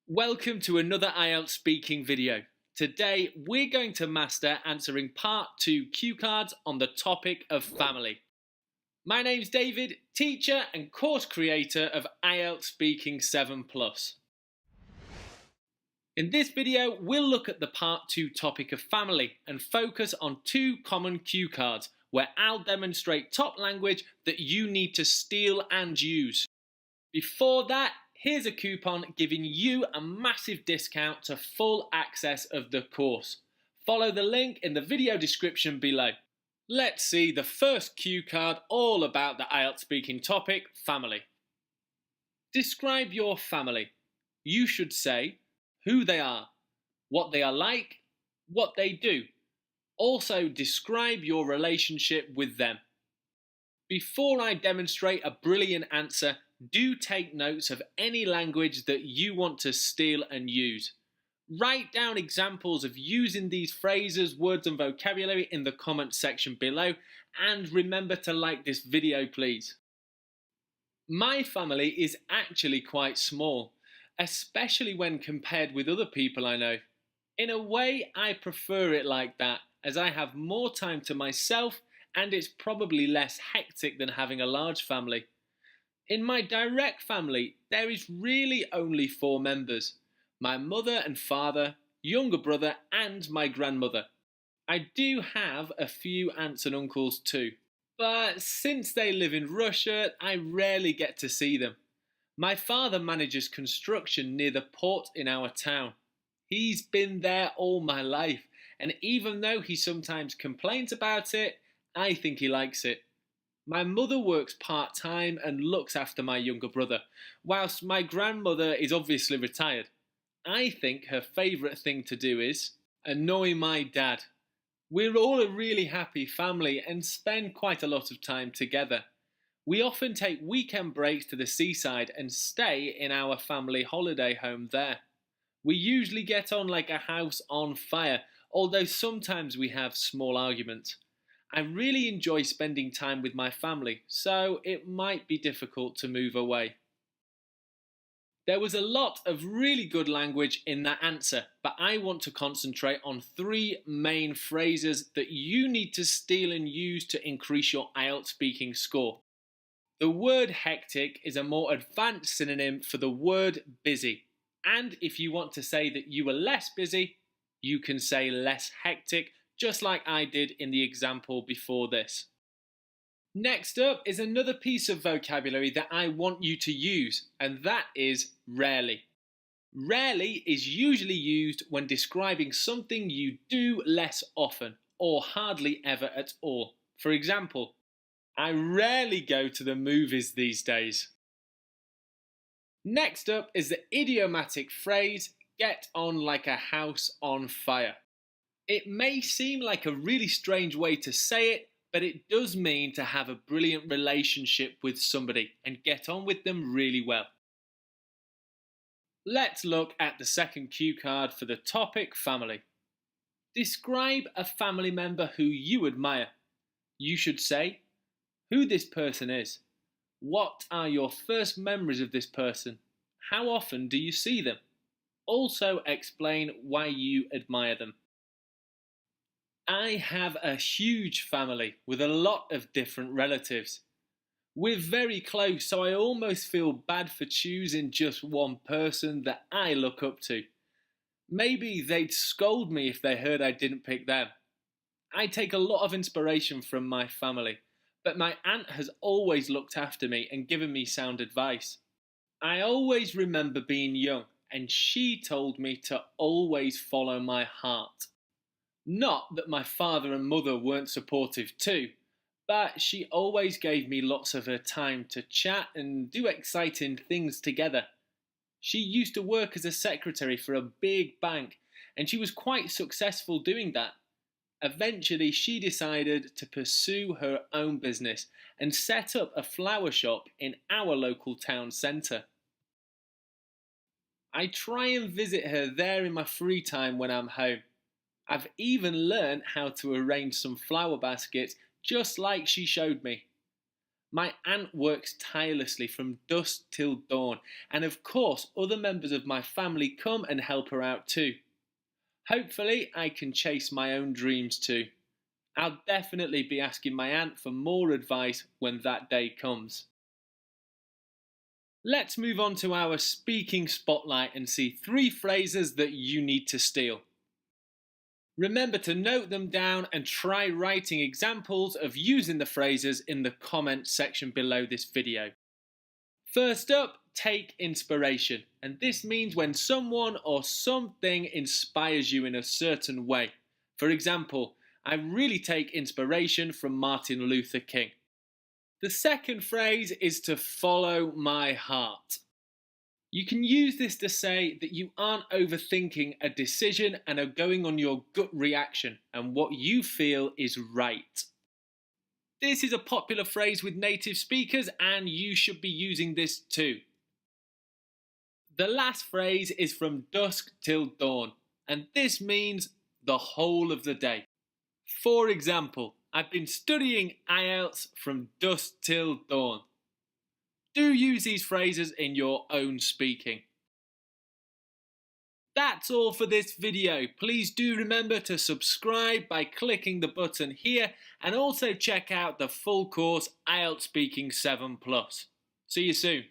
Welcome to another IELTS speaking video. Today we're going to master answering part 2 cue cards on the topic of family. My name's David, teacher and course creator of IELTS Speaking 7+. In this video we'll look at the part 2 topic of family and focus on 2 common cue cards where I'll demonstrate top language that you need to steal and use. Before that, here's a coupon giving you a massive discount to full access of the course. Follow the link in the video description below. Let's see the first cue card all about the IELTS speaking topic, family. Describe your family. You should say who they are, what they are like, what they do. Also describe your relationship with them. Before I demonstrate a brilliant answer, do take notes of any language that you want to steal and use. Write down examples of using these phrases, words and vocabulary in the comments section below, and remember to like this video please. My family is actually quite small, especially when compared with other people I know. In a way, I prefer it like that, as I have more time to myself and it's probably less hectic than having a large family. In my direct family, there is really only 4 members. My mother and father, younger brother and my grandmother. I do have a few aunts and uncles too, but since they live in Russia, I rarely get to see them. My father manages construction near the port in our town. He's been there all my life, and even though he sometimes complains about it, I think he likes it. My mother works part-time and looks after my younger brother, whilst my grandmother is obviously retired. I think her favourite thing to do is annoy my dad. We're all a really happy family and spend quite a lot of time together. We often take weekend breaks to the seaside and stay in our family holiday home there. We usually get on like a house on fire, although sometimes we have small arguments. I really enjoy spending time with my family, so it might be difficult to move away. There was a lot of really good language in that answer, but I want to concentrate on 3 main phrases that you need to steal and use to increase your IELTS speaking score. The word hectic is a more advanced synonym for the word busy, and if you want to say that you were less busy, you can say less hectic, just like I did in the example before this. Next up is another piece of vocabulary that I want you to use, and that is rarely. Rarely is usually used when describing something you do less often, or hardly ever at all. For example, I rarely go to the movies these days. Next up is the idiomatic phrase, get on like a house on fire. It may seem like a really strange way to say it, but it does mean to have a brilliant relationship with somebody and get on with them really well. Let's look at the second cue card for the topic family. Describe a family member who you admire. You should say who this person is. What are your first memories of this person? How often do you see them? Also explain why you admire them. I have a huge family with a lot of different relatives. We're very close, so I almost feel bad for choosing just one person that I look up to. Maybe they'd scold me if they heard I didn't pick them. I take a lot of inspiration from my family, but my aunt has always looked after me and given me sound advice. I always remember being young, and she told me to always follow my heart. Not that my father and mother weren't supportive too, but she always gave me lots of her time to chat and do exciting things together. She used to work as a secretary for a big bank, and she was quite successful doing that. Eventually, she decided to pursue her own business and set up a flower shop in our local town centre. I try and visit her there in my free time when I'm home. I've even learned how to arrange some flower baskets just like she showed me. My aunt works tirelessly from dusk till dawn, and of course, other members of my family come and help her out too. Hopefully, I can chase my own dreams too. I'll definitely be asking my aunt for more advice when that day comes. Let's move on to our speaking spotlight and see 3 phrases that you need to steal. Remember to note them down and try writing examples of using the phrases in the comment section below this video. First up, take inspiration, and this means when someone or something inspires you in a certain way. For example, I really take inspiration from Martin Luther King. The second phrase is to follow my heart. You can use this to say that you aren't overthinking a decision and are going on your gut reaction and what you feel is right. This is a popular phrase with native speakers and you should be using this too. The last phrase is from dusk till dawn, and this means the whole of the day. For example, I've been studying IELTS from dusk till dawn. Do use these phrases in your own speaking. That's all for this video. Please do remember to subscribe by clicking the button here and also check out the full course IELTS Speaking 7+. See you soon.